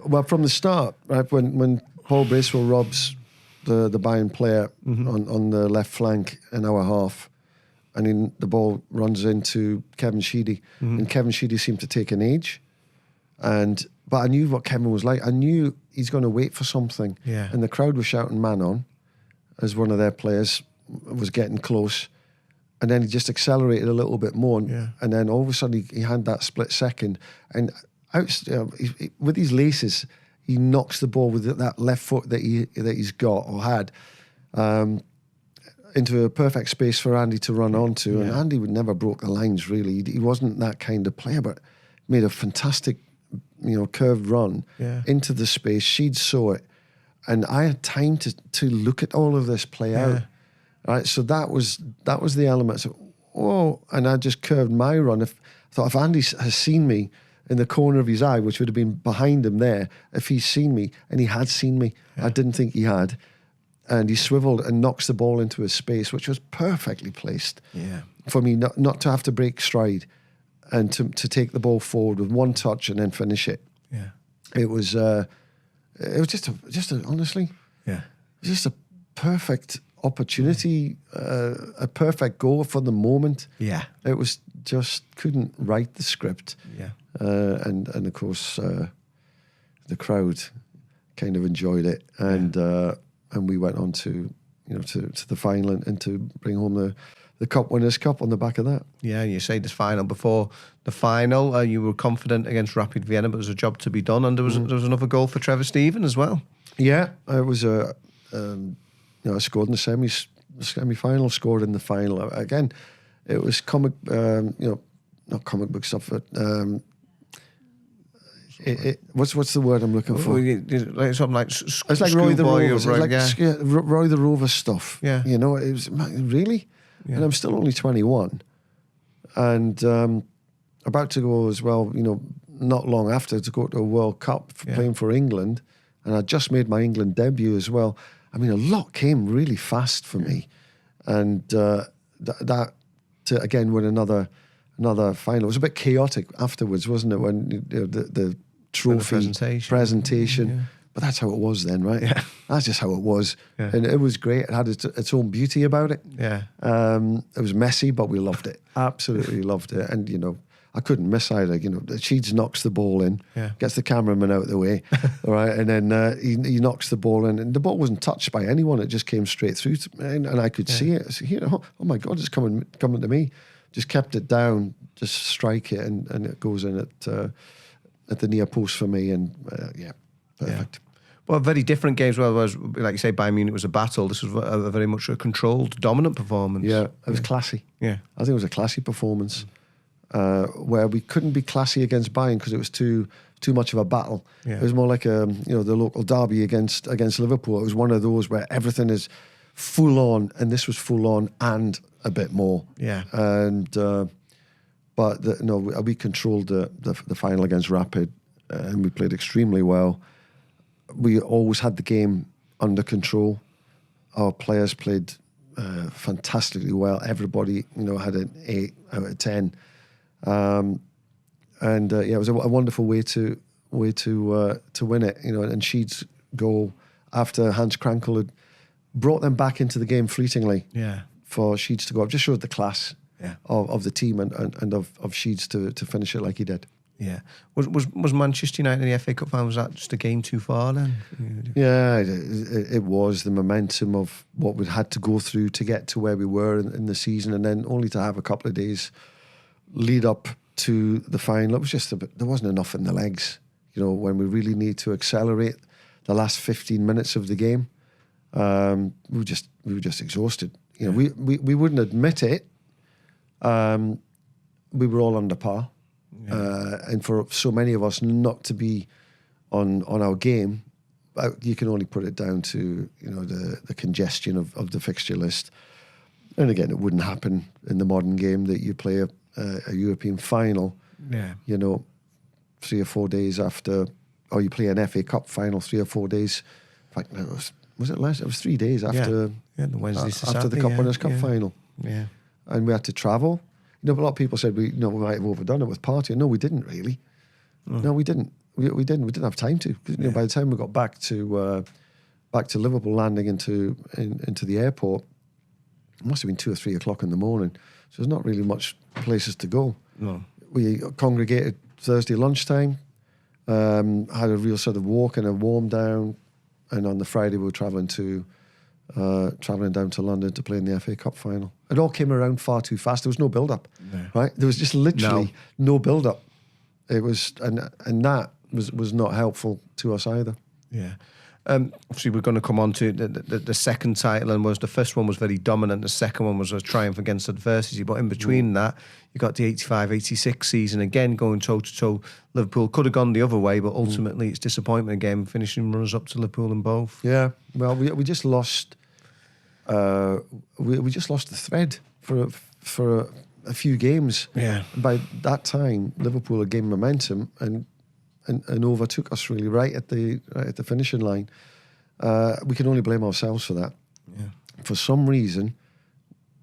well, from the start, right, when Paul Bracewell robs the Bayern player on the left flank in our half, and then the ball runs into Kevin Sheedy, and Kevin Sheedy seemed to take an age. But I knew what Kevin was like. I knew he's going to wait for something. Yeah. And the crowd was shouting "man on" as one of their players was getting close. And then he just accelerated a little bit more, and then all of a sudden he had that split second, and with his laces, he knocks the ball with that left foot that he's got or had into a perfect space for Andy to run onto. And Andy would never broke the lines really. He wasn't that kind of player, but made a fantastic, curved run into the space. She'd saw it, and I had time to look at all of this play out. Right, so that was the element. So, and I just curved my run. I thought if Andy has seen me in the corner of his eye, which would have been behind him there, if he's seen me, and he had seen me, I didn't think he had, and he swiveled and knocks the ball into his space, which was perfectly placed for me not to have to break stride and to take the ball forward with one touch and then finish it. Yeah, it was just honestly, just a perfect opportunity, a perfect goal for the moment. Yeah, it was just couldn't write the script. Yeah, and of course the crowd kind of enjoyed it, and we went on to the final and to bring home the Cup Winners' Cup on the back of that. Yeah, you say this final before the final. You were confident against Rapid Vienna, but there was a job to be done, and there was another goal for Trevor Steven as well. Yeah, it was a. I scored in the semi-final, scored in the final. Again, it was comic, not comic book stuff, but what's the word I'm looking for? Something like it's like Roy the Rovers, Roy the Rover stuff. Yeah, it was really, and I'm still only 21, and about to go as well. Not long after to go to a World Cup playing for England, and I just made my England debut as well. I mean, a lot came really fast for me, and that to again win another final. It was a bit chaotic afterwards, wasn't it? When the trophy presentation, But that's how it was then, right? Yeah. That's just how it was. Yeah. And it was great. It had its own beauty about it. Yeah. It was messy, but we loved it. Absolutely loved it. And, I couldn't miss either. Sheeds knocks the ball in, gets the cameraman out of the way, all right? And then he knocks the ball in. And the ball wasn't touched by anyone. It just came straight through. And I could see it. So, oh, my God, it's coming to me. Just kept it down, just strike it, and it goes in at the near post for me. And, perfect. Well, very different games. Well, was like you say, Bayern Munich was a battle. This was a very much a controlled, dominant performance. Yeah, it was classy. Yeah, I think it was a classy performance where we couldn't be classy against Bayern because it was too much of a battle. Yeah. It was more like the local derby against Liverpool. It was one of those where everything is full on, and this was full on and a bit more. Yeah, and we controlled the final against Rapid, and we played extremely well. We always had the game under control. Our players played fantastically well. Everybody, had an 8 out of 10. It was a wonderful way to win it. And Sheed's goal after Hans Krankel had brought them back into the game fleetingly. Yeah. For Sheeds to go up, just showed the class of the team and of Sheeds to finish it like he did. Yeah. Was Manchester United in the FA Cup final, was that just a game too far then? Yeah, it was the momentum of what we had to go through to get to where we were in the season, and then only to have a couple of days lead up to the final. It was just there wasn't enough in the legs. When we really need to accelerate the last 15 minutes of the game, we were just exhausted. We wouldn't admit it. We were all under par. And for so many of us not to be on our game, you can only put it down to the congestion of the fixture list. And again, it wouldn't happen in the modern game that you play a European final. Yeah. 3 or 4 days after, or you play an FA Cup final 3 or 4 days. In fact, no, was it last? It was 3 days after. Yeah, the Wednesday to after Saturday, the Cup Winners' Cup final. Yeah. And we had to travel. A lot of people said we might have overdone it with partying. No, we didn't really. No, we didn't. We didn't have time to. By the time we got back to Liverpool, landing into the airport, it must have been 2 or 3 o'clock in the morning. So there's not really much places to go. No. We congregated Thursday lunchtime, had a real sort of walk and a warm down, and on the Friday we were travelling down to London to play in the FA Cup final. It all came around far too fast. There was no build-up, right? There was just literally no build-up. It was, and that was not helpful to us either. Yeah. Obviously, we're going to come on to the second title, and the first one was very dominant. The second one was a triumph against adversity. But in between that, you got the 85-86 season again going toe-to-toe. Liverpool could have gone the other way, but ultimately it's disappointment again, finishing runners up to Liverpool in both. Yeah. Well, we just lost. We just lost the thread for a few games. Yeah. By that time, Liverpool had gained momentum and overtook us really right at the finishing line. We can only blame ourselves for that. Yeah. For some reason,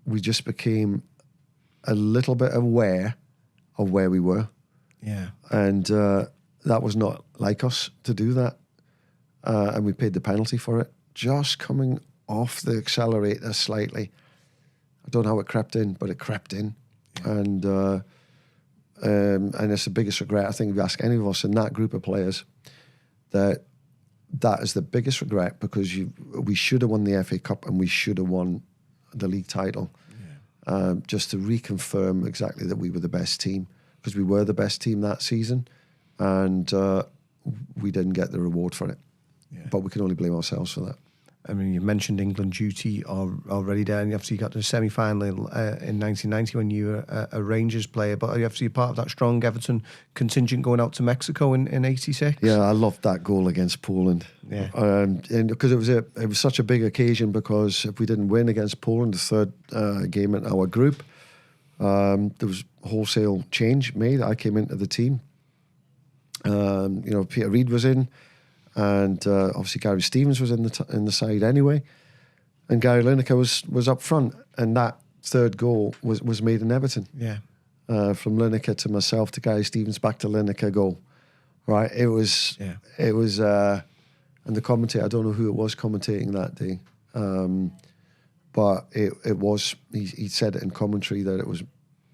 we just became a little bit aware of where we were. Yeah. And that was not like us to do that. And we paid the penalty for it. Just coming off the accelerator slightly. I don't know how it crept in, but it crept in. Yeah. And it's the biggest regret, I think, if you ask any of us in that group of players, that is the biggest regret, because we should have won the FA Cup and we should have won the league title. Yeah. Just to reconfirm exactly that we were the best team, because we were the best team that season, and we didn't get the reward for it. Yeah. But we can only blame ourselves for that. I mean, you mentioned England duty already there, and obviously you got to the semi-final in 1990 when you were a Rangers player, but you obviously part of that strong Everton contingent going out to Mexico in 86. Yeah, I loved that goal against Poland. Yeah, and because it was such a big occasion, because if we didn't win against Poland, the third game in our group, there was wholesale change made. I came into the team. Peter Reid was in. And obviously Gary Stevens was in the side anyway, and Gary Lineker was up front, and that third goal was made in Everton. Yeah, from Lineker to myself to Gary Stevens back to Lineker goal. Right, it was And the commentator, I don't know who it was commentating that day, but it was, he said it in commentary that it was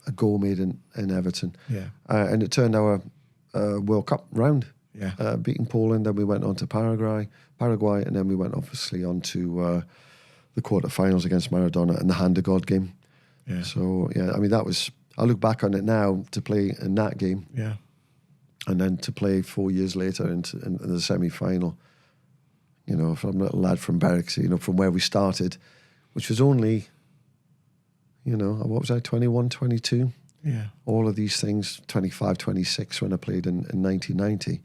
a goal made in Everton. Yeah. And it turned our World Cup round. Yeah. Beating Poland, then we went on to Paraguay, and then we went obviously on to the quarterfinals against Maradona and the Hand of God game. Yeah. So, yeah, I mean, that was, I look back on it now to play in that game. Yeah. And then to play 4 years later in the semi-final, you know, from a little lad from Berwick, you know, from where we started, which was only, you know, what was I, 21, 22? Yeah. All of these things, 25, 26 when I played in 1990.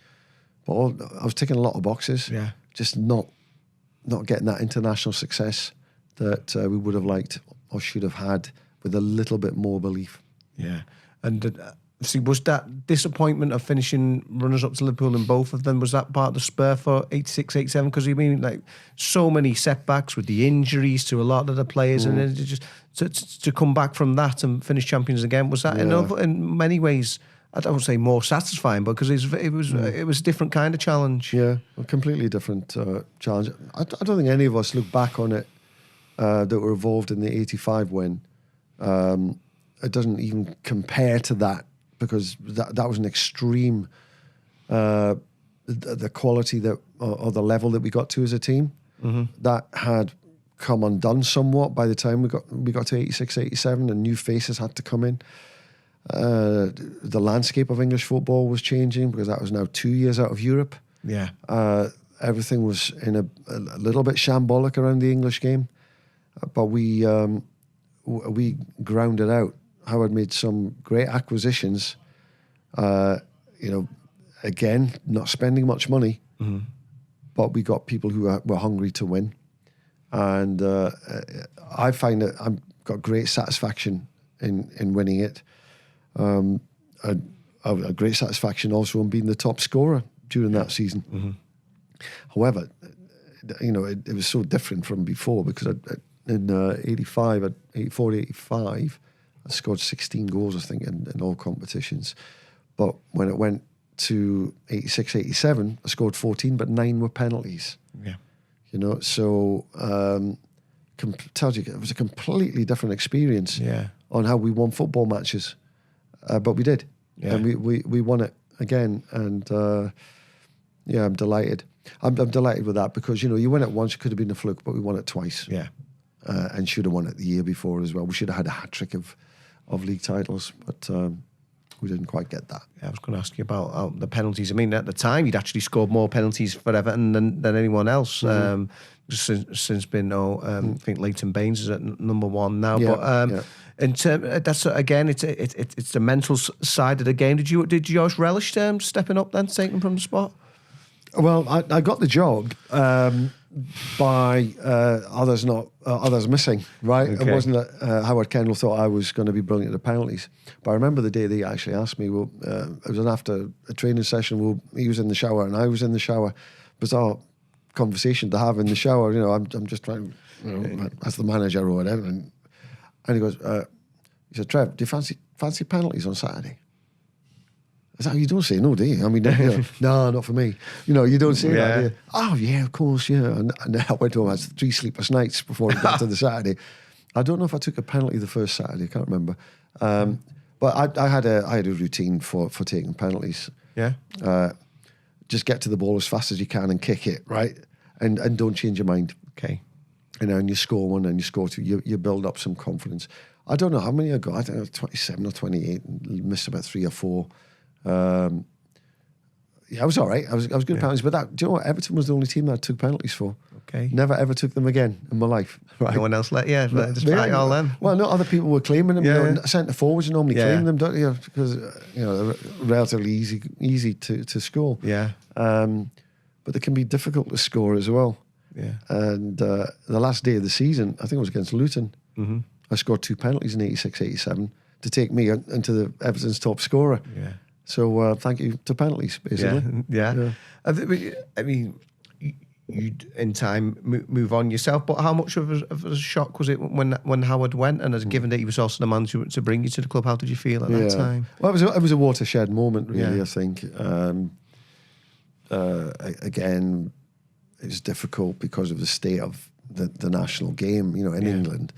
But I was ticking a lot of boxes. Yeah. Just not getting that international success that we would have liked or should have had with a little bit more belief. Yeah. And see, was that disappointment of finishing runners-up to Liverpool in both of them, was that part of the spur for 86, 87? Because you mean, like, so many setbacks with the injuries to a lot of the players, and then just to come back from that and finish champions again, was that in many ways, I don't say more satisfying, but because it was a different kind of challenge. Yeah, a completely different challenge. I don't think any of us look back on it that were involved in the 85 win. It doesn't even compare to that, because that was an extreme, the quality that or the level that we got to as a team, that had come undone somewhat by the time we got to 86, 87, and new faces had to come in. The landscape of English football was changing because that was now 2 years out of Europe. Yeah. Everything was in a little bit shambolic around the English game, but we ground it out. Howard made some great acquisitions. You know, again, not spending much money, but we got people who were hungry to win, and I find that I've got great satisfaction in winning it. A great satisfaction also in being the top scorer during that season. However, you know, it was so different from before, because in 84 to 85, I scored 16 goals, I think, in all competitions. But when it went to 86, 87, I scored 14, but 9 were penalties. Yeah. You know, so tells you it was a completely different experience on how we won football matches. But we did. Yeah. And we won it again. And I'm delighted. I'm delighted with that, because, you know, you win it once, it could have been a fluke, but we won it twice. Yeah. And should have won it the year before as well. We should have had a hat-trick of league titles, but we didn't quite get that. Yeah, I was going to ask you about the penalties. I mean, at the time, you'd actually scored more penalties for Everton than anyone else. Since been, I think Leighton Baines is at number 1 now. Yeah, but in that's again, it's the mental side of the game. Did you always relish stepping up then, taking from the spot? Well, I got the job by others missing, right? Okay. It wasn't that Howard Kendall thought I was going to be brilliant at the penalties. But I remember the day they actually asked me, well, it was after a training session, well, he was in the shower and I was in the shower. Bizarre conversation to have in the shower, you know, I'm just trying, you know, as the manager or whatever. And he goes, he said, Trev, do you fancy penalties on Saturday? I said, you don't say no, do you? I mean, you know, no, not for me. You know, you don't say that, do you? Oh, yeah, of course, yeah. And I went home, I had 3 sleepless nights before I got to the Saturday. I don't know if I took a penalty the first Saturday, I can't remember. But I had a routine for taking penalties. Yeah. Just get to the ball as fast as you can and kick it, right? And don't change your mind. Okay. You know, and you score 1 and you score 2, you build up some confidence. I don't know how many I got. I think I was 27 or 28, and missed about 3 or 4. I was all right. I was good penalties, but do you know what? Everton was the only team that I took penalties for. Okay. Never ever took them again in my life. Right. No one else just try all them. Well, no, other people were claiming them. Yeah. You know, centre forwards normally claim them, don't you? Because you know they're relatively easy to score. Yeah. But they can be difficult to score as well. Yeah. And the last day of the season, I think it was against Luton. Mm-hmm. I scored 2 penalties in 86, 87 to take me into the Everton's top scorer. Yeah. So thank you to penalties, basically. Yeah. I mean, you in time move on yourself, but how much of a shock was it when Howard went, and given that he was also the man to bring you to the club, how did you feel at that time? Well, it was a watershed moment, really. I think again, was difficult because of the state of the national game, in England.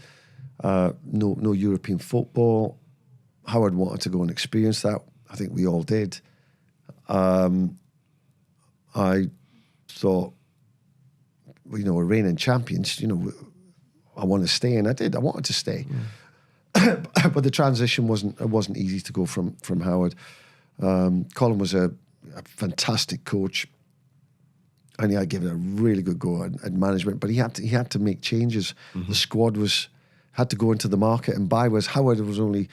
No European football. Howard wanted to go and experience that. I think we all did. I thought, we're reigning champions. I want to stay, and I did. I wanted to stay, but the transition wasn't easy to go from Howard. Colin was a fantastic coach, and he had given it a really good go at management. But he had to make changes. The squad had to go into the market and buy. Whereas Howard was only,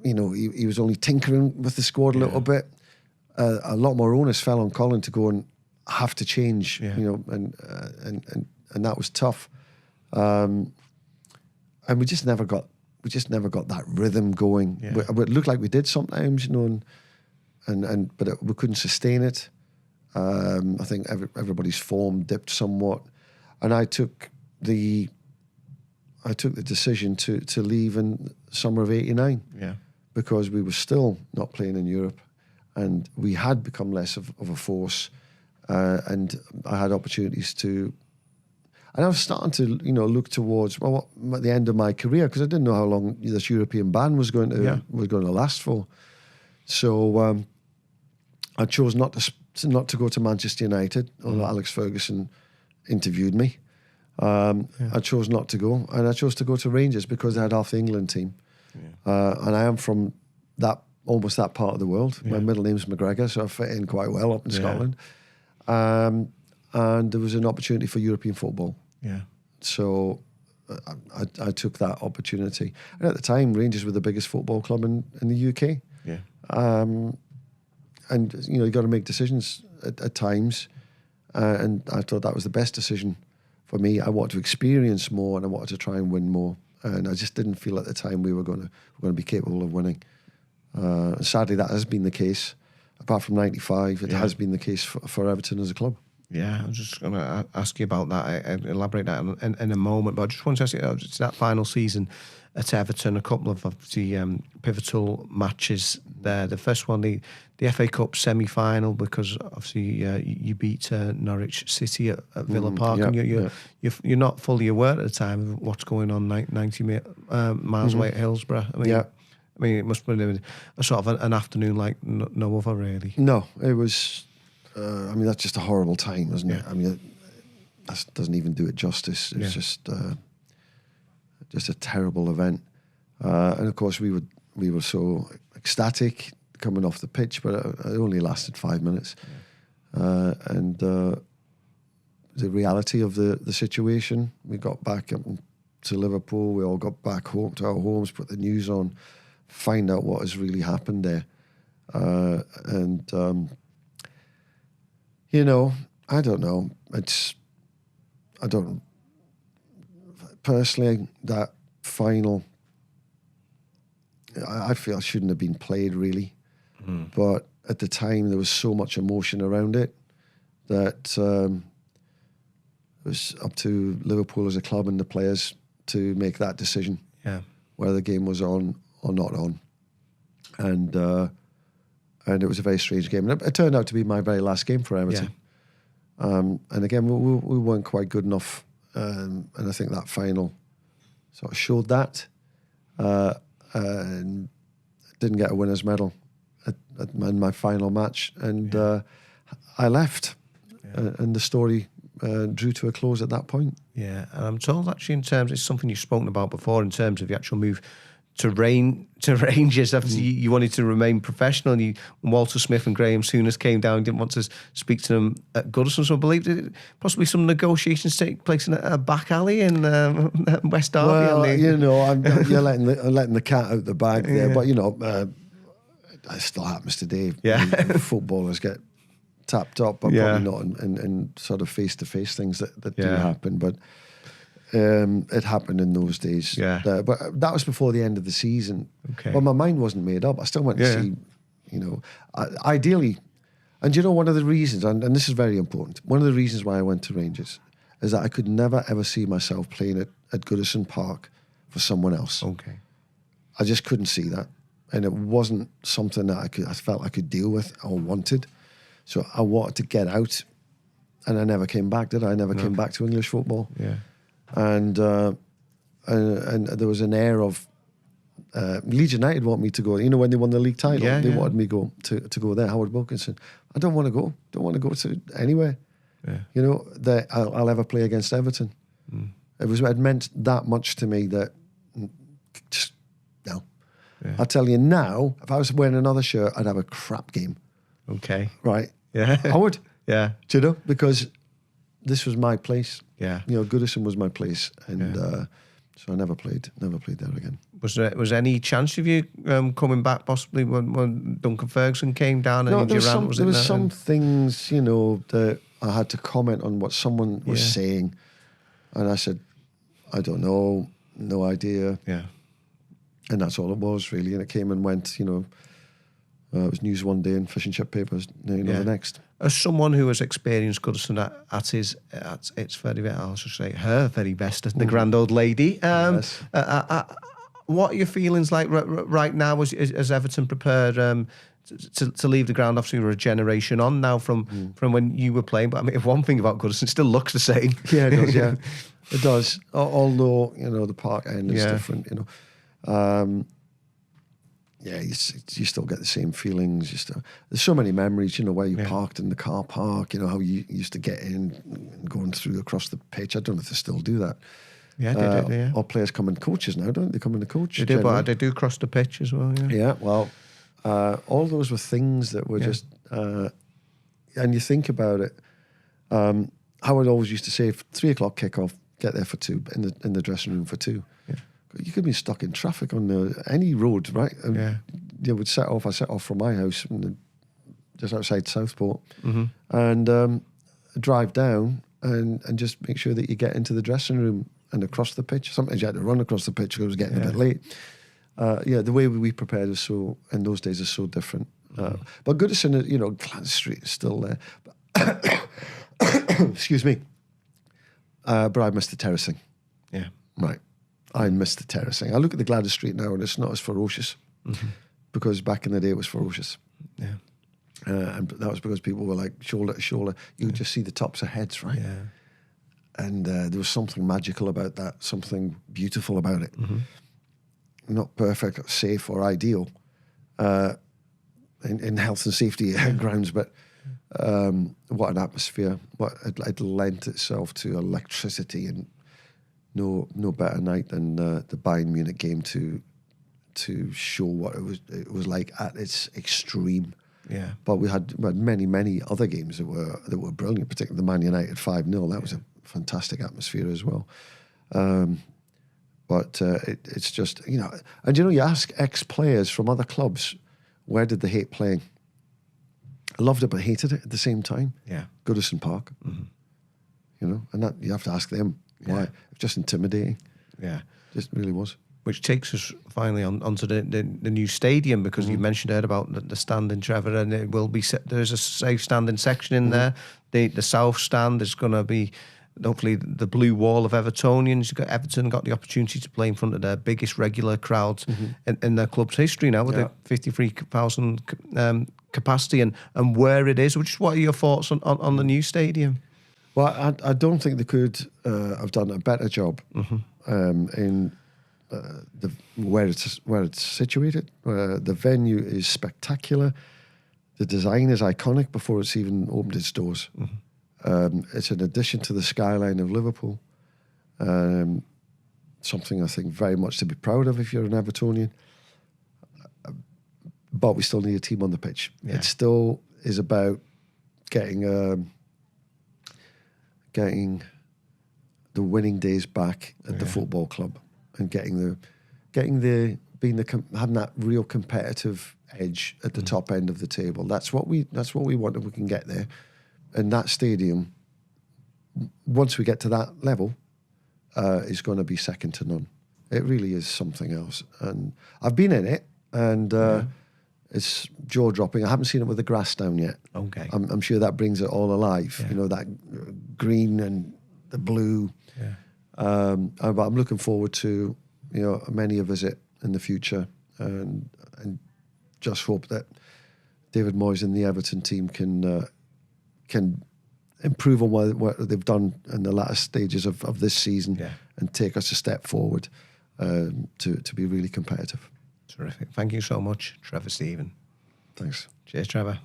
he was only tinkering with the squad a little bit. A lot more onus fell on Colin to go and have to change, and that was tough. And we just never got that rhythm going. Yeah. It looked like we did sometimes, but we couldn't sustain it. I think everybody's form dipped somewhat, and I took the decision to leave in summer of '89. Yeah, because we were still not playing in Europe, and we had become less of a force, and I had opportunities to. And I was starting to, look towards at the end of my career, because I didn't know how long this European ban was going to last for. So I chose not to go to Manchester United, although Alex Ferguson interviewed me. I chose not to go, and I chose to go to Rangers because they had half the England team. Yeah. And I am from almost that part of the world. Yeah. My middle name's McGregor, so I fit in quite well up in Scotland. And there was an opportunity for European football. Yeah. So I took that opportunity. And at the time, Rangers were the biggest football club in the UK. Yeah. And you got to make decisions at times. And I thought that was the best decision for me. I wanted to experience more, and I wanted to try and win more. And I just didn't feel at the time we were going to be capable of winning. Sadly, that has been the case. Apart from '95, it has been the case for Everton as a club. Yeah, I was just going to ask you about that and elaborate that in a moment. But I just wanted to ask you, it's that final season at Everton, a couple of obviously pivotal matches there. The first one, the FA Cup semi-final, because obviously you beat Norwich City at Villa Park, and you're not fully aware at the time of what's going on 90 miles away at Hillsborough. I mean, it must have been a sort of an afternoon like no other, really. No, it was. That's just a horrible time, isn't it? I mean, that doesn't even do it justice. It's just a terrible event. And of course, we were so ecstatic coming off the pitch, but it only lasted 5 minutes. And the reality of the situation, we got back up to Liverpool. We all got back home to our homes, put the news on, find out what has really happened there. I don't know. Personally, that final, I feel shouldn't have been played really. But at the time, there was so much emotion around it that it was up to Liverpool as a club and the players to make that decision. Yeah. Whether the game was on or not on. And it was a very strange game. And it turned out to be my very last game for Everton. Yeah. And again, we weren't quite good enough. And I think that final sort of showed that. And didn't get a winner's medal in my final match. And I left. Yeah. And the story drew to a close at that point. Yeah, and I'm told actually it's something you've spoken about before in terms of the actual move to Rangers. After you wanted to remain professional, and Walter Smith and Graham Souness came down and didn't want to speak to them at Goodison. So I believe that possibly some negotiations take place in a back alley in West Derby. Well, you're letting the cat out the bag there, but it still happens today. Yeah, footballers get tapped up, but probably not in sort of face-to-face things that do happen. But it happened in those days. Yeah. But that was before the end of the season. Okay. But my mind wasn't made up. I still went to see, ideally, and one of the reasons, and this is very important, one of the reasons why I went to Rangers is that I could never ever see myself playing at Goodison Park for someone else. Okay. I just couldn't see that. And it wasn't something that I felt I could deal with or wanted. So I wanted to get out and I never came back, did I? I never came back to English football. Yeah. And there was an air of Leeds United want me to go. You know, when they won the league title, they wanted me to go there. Howard Wilkinson. I don't want to go. Don't want to go to anywhere. Yeah. You know, that I'll ever play against Everton. It meant that much to me that just no. Yeah. I tell you now, if I was wearing another shirt, I'd have a crap game. Okay. Right. Yeah. I would. Yeah. Do you know? Because this was my place. Yeah. You know, Goodison was my place, and so I never played there again. Was there any chance of you coming back possibly when Duncan Ferguson came down? No, and there was there? some things, you know, that I had to comment on what someone was saying, and I said, I don't know, no idea. Yeah. And that's all it was, really. And it came and went, you know. It was news one day and fish and chip papers, the next. As someone who has experienced Goodison at its very, I should say, her very best, the grand old lady. Yes. What are your feelings like right now as Everton prepare to leave the ground? Obviously, we're a generation on now from when you were playing. But I mean, if one thing about Goodison, it still looks the same. Yeah, it does. Yeah, it does. Although you know the park end is different. You know. Yeah, you still get the same feelings. There's so many memories, you know, where you parked in the car park, you know, how you used to get in and going through across the pitch. I don't know if they still do that. Yeah, they do, yeah. All players come in coaches now, don't they? They come in the coach. They do, but they do cross the pitch as well, yeah. Yeah, well, all those were things that were just... and you think about it, Howard always used to say, 3 o'clock kick-off, get there for 2, in the dressing room for 2. Yeah. You could be stuck in traffic on any road, right? And you would set off. I set off from my house just outside Southport, and drive down and just make sure that you get into the dressing room and across the pitch. Sometimes you had to run across the pitch because it was getting a bit late. The way we prepared is in those days is so different. But Goodison, you know, Gladys Street is still there. Excuse me. But I missed the terracing. Yeah. Right. I miss the terracing. I look at the Gladys Street now and it's not as ferocious because back in the day it was ferocious. Yeah. And that was because people were like shoulder to shoulder. You could just see the tops of heads, right? Yeah. And there was something magical about that, something beautiful about it. Not perfect, safe or ideal in health and safety grounds, but what an atmosphere. What it lent itself to electricity, and no better night than the Bayern Munich game to show what it was like at its extreme. Yeah. But we had many other games that were brilliant, particularly the Man United 5-0. That was a fantastic atmosphere as well. But it's just, you know, and you know, you ask ex-players from other clubs, where did they hate playing? I loved it, but hated it at the same time. Yeah. Goodison Park. You know, and that you have to ask them why. It was just intimidating. Yeah. Just really was. Which takes us finally onto the new stadium, because you mentioned there about the standing, Trevor, and it will be there's a safe standing section in there. The south stand is going to be hopefully the blue wall of Evertonians. Everton got the opportunity to play in front of their biggest regular crowds in their club's history now, with a 53,000 capacity, and where it is. What are your thoughts on the new stadium? Well, I don't think they could have done a better job in where it's situated. The venue is spectacular. The design is iconic before it's even opened its doors. It's an addition to the skyline of Liverpool. Something I think very much to be proud of if you're an Evertonian. But we still need a team on the pitch. Yeah. It still is about getting the winning days back at the football club, and having that real competitive edge at the top end of the table. That's what we want, if we can get there. And that stadium, once we get to that level, is going to be second to none. It really is something else. And I've been in it, and it's jaw-dropping. I haven't seen it with the grass down yet. Okay. I'm sure that brings it all alive. Yeah. You know, that green and the blue. Yeah. But I'm looking forward to, you know, many a visit in the future, and just hope that David Moyes and the Everton team can improve on what they've done in the latter stages of this season, and take us a step forward to be really competitive. Terrific. Thank you so much, Trevor Steven. Thanks. Cheers, Trevor.